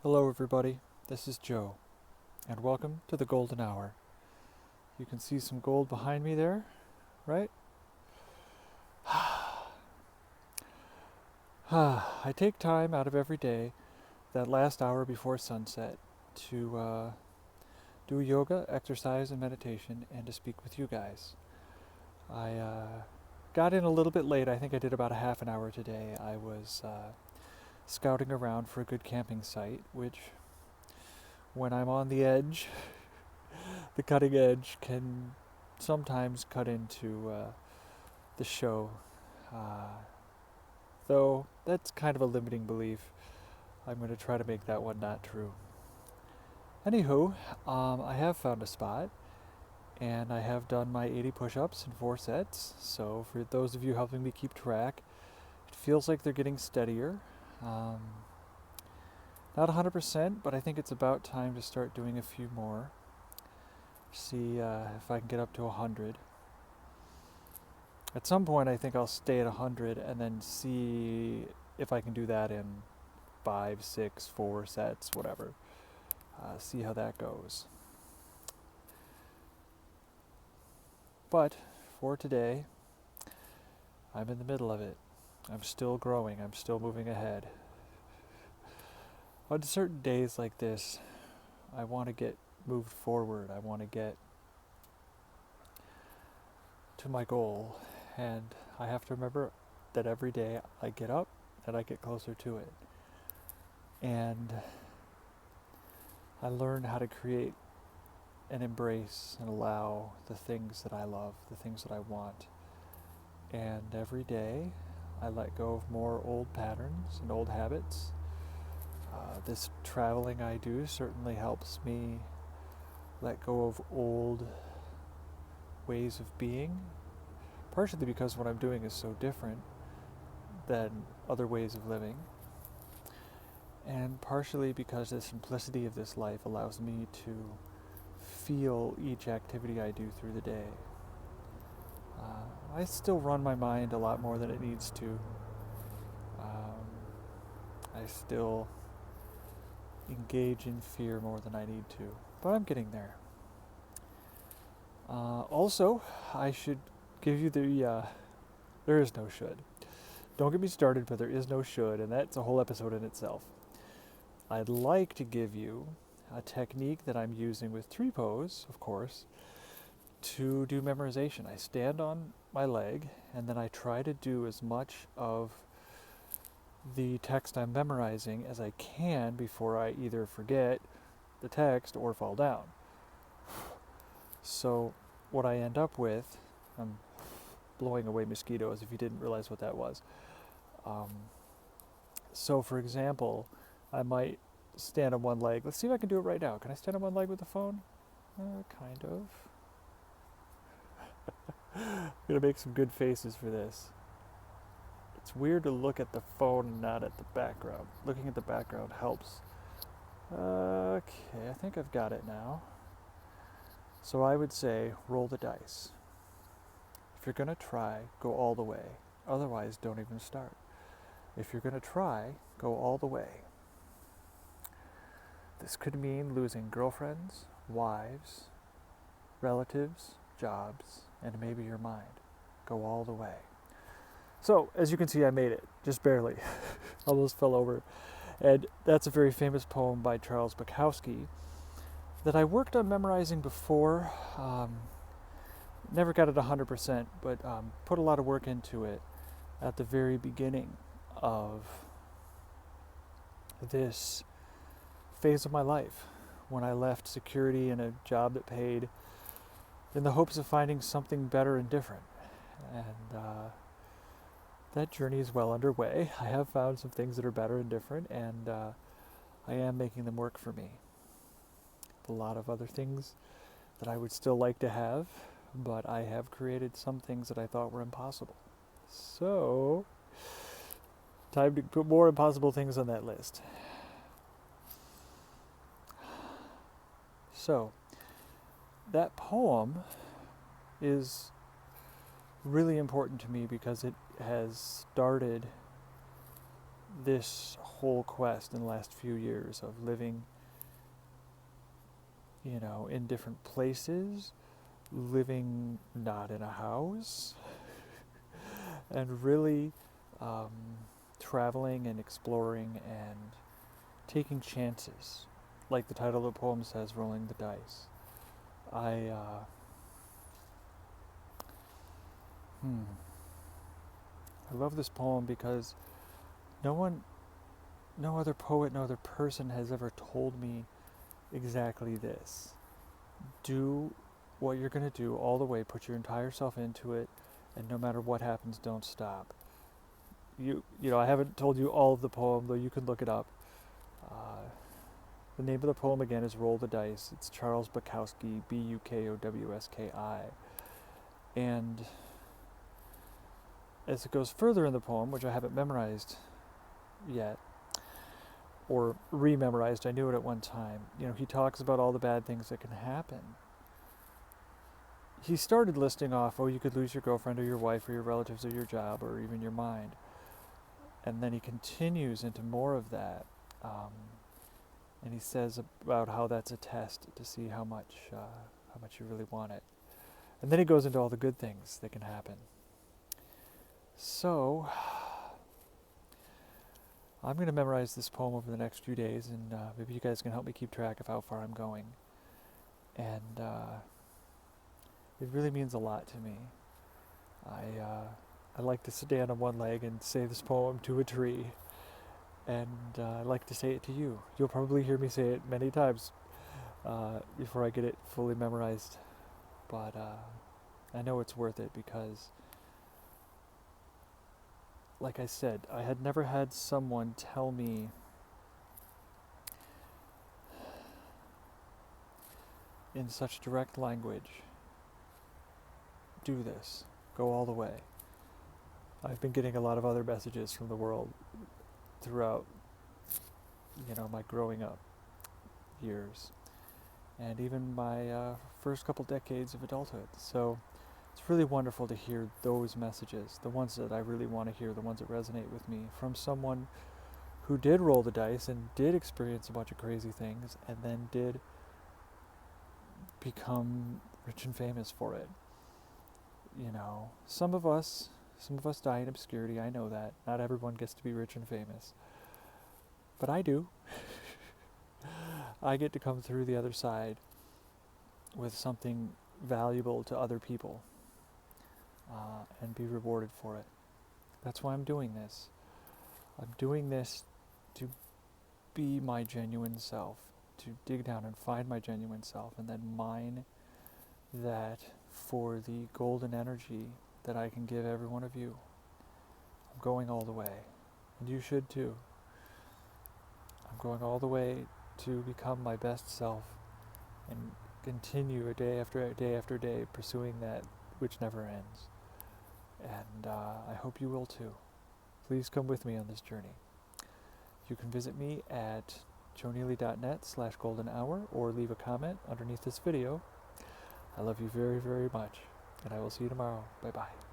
Hello, everybody. This is Joe, and welcome to the Golden Hour. You can see some gold behind me there, right? I take time out of every day, that last hour before sunset, to do yoga, exercise, and meditation, and to speak with you guys. I got in a little bit late. I think I did about a half an hour today. I was scouting around for a good camping site, which, when I'm on the edge, the cutting edge can sometimes cut into the show. Uh, though that's kind of a limiting belief. I'm going to try to make that one not true. Anywho, I have found a spot, and I have done my 80 push-ups in 4 sets. So for those of you helping me keep track, it feels like they're getting steadier. Um, Not 100%, but I think it's about time to start doing a few more. See if I can get up to 100. At some point, I think I'll stay at 100 and then see if I can do that in 5, 6, 4 sets, whatever. See how that goes. But for today, I'm in the middle of it. I'm still growing. I'm still moving ahead. On certain days like this, I want to get moved forward. I want to get to my goal. And I have to remember that every day I get up and I get closer to it. And I learn how to create and embrace and allow the things that I love, the things that I want. And every day I let go of more old patterns and old habits. This traveling I do certainly helps me let go of old ways of being, partially because what I'm doing is so different than other ways of living, and partially because the simplicity of this life allows me to feel each activity I do through the day. I still run my mind a lot more than it needs to. I still engage in fear more than I need to, but I'm getting there. Also, I should give you there is no should. Don't get me started, but there is no should, and that's a whole episode in itself. I'd like to give you a technique that I'm using with tree pose, of course, to do memorization. I stand on my leg, and then I try to do as much of the text I'm memorizing as I can before I either forget the text or fall down. So what I end up with, I'm blowing away mosquitoes if you didn't realize what that was. So for example, I might stand on one leg. Let's see if I can do it right now. Can I stand on one leg with the phone? Kind of. I'm going to make some good faces for this. It's weird to look at the phone and not at the background. Looking at the background helps. Okay, I think I've got it now. So I would say roll the dice. If you're going to try, go all the way. Otherwise, don't even start. If you're going to try, go all the way. This could mean losing girlfriends, wives, relatives, jobs, and maybe your mind. Go all the way. So, as you can see, I made it, just barely. Almost fell over. And that's a very famous poem by Charles Bukowski that I worked on memorizing before. Never got it 100%, but put a lot of work into it at the very beginning of this phase of my life, when I left security and a job that paid in the hopes of finding something better and different. And that journey is well underway. I have found some things that are better and different, and I am making them work for me. A lot of other things that I would still like to have, but I have created some things that I thought were impossible. So, time to put more impossible things on that list. So, that poem is really important to me because it has started this whole quest in the last few years of living, in different places, living not in a house, and really traveling and exploring and taking chances. Like the title of the poem says, rolling the dice. I love this poem because no other poet, no other person has ever told me exactly this. Do what you're going to do all the way, put your entire self into it, and no matter what happens, don't stop. I haven't told you all of the poem, though you can look it up. The name of the poem again is Roll the Dice. It's Charles Bukowski, Bukowski. And as it goes further in the poem, which I haven't memorized yet, or rememorized, I knew it at one time, he talks about all the bad things that can happen. He started listing off, you could lose your girlfriend or your wife or your relatives or your job or even your mind. And then he continues into more of that. And he says about how that's a test to see how much you really want it. And then he goes into all the good things that can happen. So, I'm going to memorize this poem over the next few days, and maybe you guys can help me keep track of how far I'm going. And it really means a lot to me. I like to stand on one leg and say this poem to a tree. And I like to say it to you. You'll probably hear me say it many times before I get it fully memorized. But I know it's worth it because, like I said, I had never had someone tell me in such direct language, do this, go all the way. I've been getting a lot of other messages from the world throughout, my growing up years, and even my first couple decades of adulthood. So it's really wonderful to hear those messages, the ones that I really want to hear, the ones that resonate with me, from someone who did roll the dice and did experience a bunch of crazy things and then did become rich and famous for it. Some of us die in obscurity, I know that. Not everyone gets to be rich and famous. But I do. I get to come through the other side with something valuable to other people and be rewarded for it. That's why I'm doing this. I'm doing this to be my genuine self, to dig down and find my genuine self and then mine that for the golden energy that I can give every one of you. I'm going all the way, and you should too. I'm going all the way to become my best self and continue day after day after day pursuing that which never ends. And I hope you will too. Please come with me on this journey. You can visit me at joeneely.net/goldenhour or leave a comment underneath this video. I love you very, very much, and I will see you tomorrow. Bye-bye.